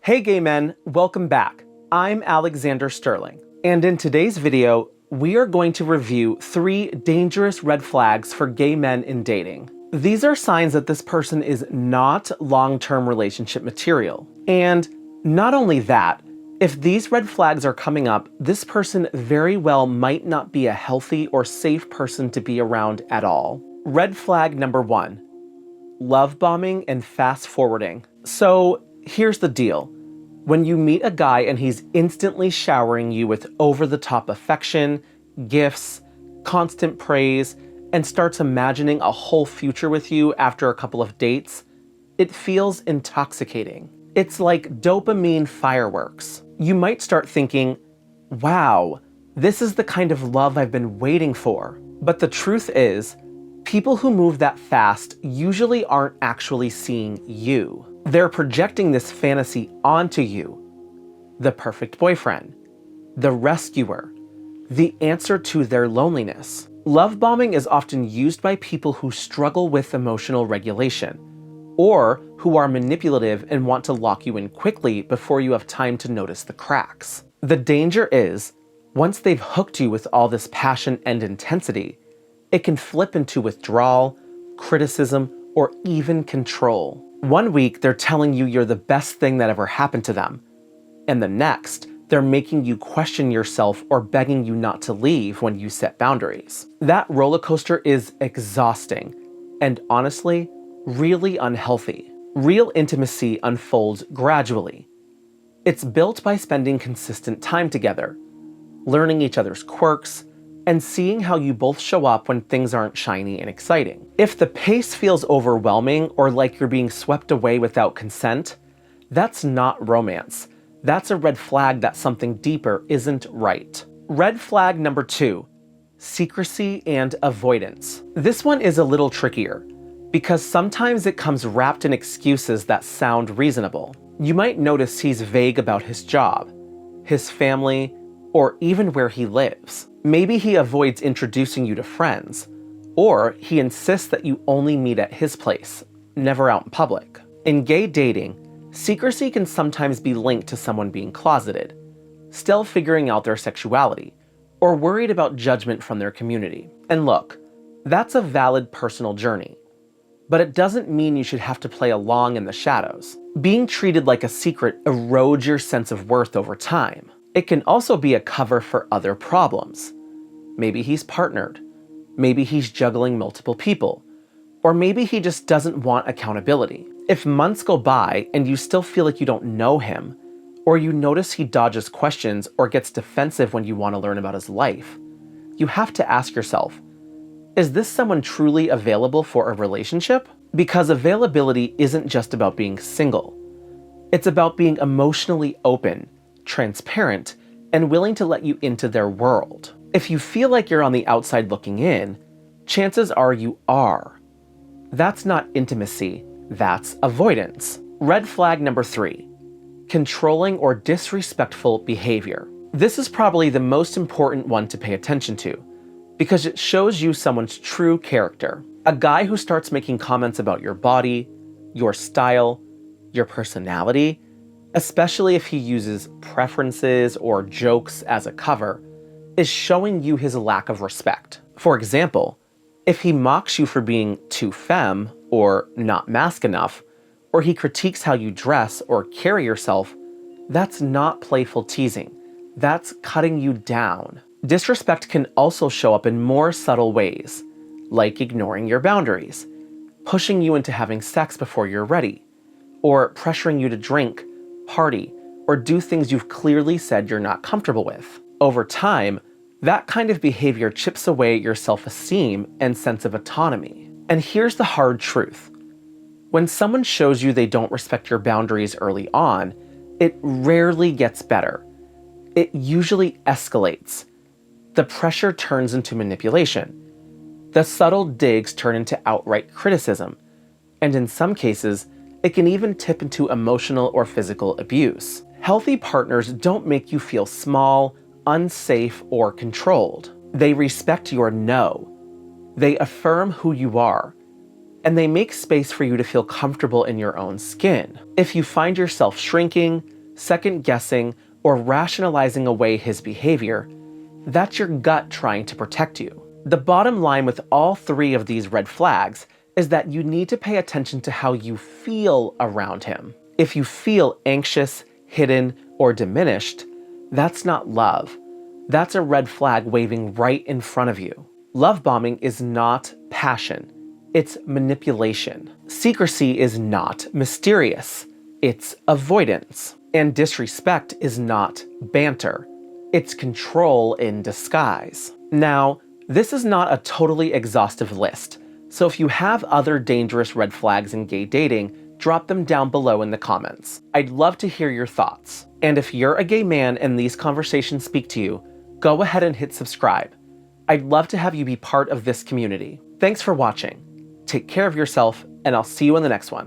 Hey gay men, welcome back. I'm Alexander Sterling, and in today's video, we are going to review 3 dangerous red flags for gay men in dating. These are signs that this person is not long-term relationship material. And not only that, if these red flags are coming up, this person very well might not be a healthy or safe person to be around at all. Red flag number 1, love bombing and fast forwarding. So here's the deal. When you meet a guy and he's instantly showering you with over-the-top affection, gifts, constant praise, and starts imagining a whole future with you after a couple of dates, it feels intoxicating. It's like dopamine fireworks. You might start thinking, wow, this is the kind of love I've been waiting for. But the truth is, people who move that fast usually aren't actually seeing you. They're projecting this fantasy onto you. The perfect boyfriend, the rescuer, the answer to their loneliness. Love bombing is often used by people who struggle with emotional regulation, or who are manipulative and want to lock you in quickly before you have time to notice the cracks. The danger is, once they've hooked you with all this passion and intensity, it can flip into withdrawal, criticism, or even control. One week, they're telling you you're the best thing that ever happened to them. And the next, they're making you question yourself or begging you not to leave when you set boundaries. That roller coaster is exhausting and honestly, really unhealthy. Real intimacy unfolds gradually. It's built by spending consistent time together, learning each other's quirks, and seeing how you both show up when things aren't shiny and exciting. If the pace feels overwhelming or like you're being swept away without consent, that's not romance. That's a red flag that something deeper isn't right. Red flag number 2, secrecy and avoidance. This one is a little trickier because sometimes it comes wrapped in excuses that sound reasonable. You might notice he's vague about his job, his family, or even where he lives. Maybe he avoids introducing you to friends, or he insists that you only meet at his place, never out in public. In gay dating, secrecy can sometimes be linked to someone being closeted, still figuring out their sexuality, or worried about judgment from their community. And look, that's a valid personal journey, but it doesn't mean you should have to play along in the shadows. Being treated like a secret erodes your sense of worth over time. It can also be a cover for other problems. Maybe he's partnered, maybe he's juggling multiple people, or maybe he just doesn't want accountability. If months go by and you still feel like you don't know him, or you notice he dodges questions or gets defensive when you want to learn about his life, you have to ask yourself, is this someone truly available for a relationship? Because availability isn't just about being single. It's about being emotionally open, transparent, and willing to let you into their world. If you feel like you're on the outside looking in, chances are you are. That's not intimacy, that's avoidance. Red flag number 3, controlling or disrespectful behavior. This is probably the most important one to pay attention to, because it shows you someone's true character. A guy who starts making comments about your body, your style, your personality, especially if he uses preferences or jokes as a cover, is showing you his lack of respect. For example, if he mocks you for being too femme or not mask enough, or he critiques how you dress or carry yourself, that's not playful teasing. That's cutting you down. Disrespect can also show up in more subtle ways, like ignoring your boundaries, pushing you into having sex before you're ready, or pressuring you to drink, party, or do things you've clearly said you're not comfortable with. Over time, that kind of behavior chips away at your self-esteem and sense of autonomy. And here's the hard truth. When someone shows you they don't respect your boundaries early on, it rarely gets better. It usually escalates. The pressure turns into manipulation. The subtle digs turn into outright criticism. And in some cases, it can even tip into emotional or physical abuse. Healthy partners don't make you feel small, unsafe, or controlled. They respect your no. They affirm who you are. and they make space for you to feel comfortable in your own skin. If you find yourself shrinking, second-guessing, or rationalizing away his behavior, that's your gut trying to protect you. The bottom line with all three of these red flags is that you need to pay attention to how you feel around him. If you feel anxious, hidden, or diminished, that's not love. That's a red flag waving right in front of you. Love bombing is not passion. It's manipulation. Secrecy is not mysterious. It's avoidance. And disrespect is not banter. It's control in disguise. Now, this is not a totally exhaustive list, so if you have other dangerous red flags in gay dating, drop them down below in the comments. I'd love to hear your thoughts. And if you're a gay man and these conversations speak to you, go ahead and hit subscribe. I'd love to have you be part of this community. Thanks for watching. Take care of yourself, and I'll see you in the next one.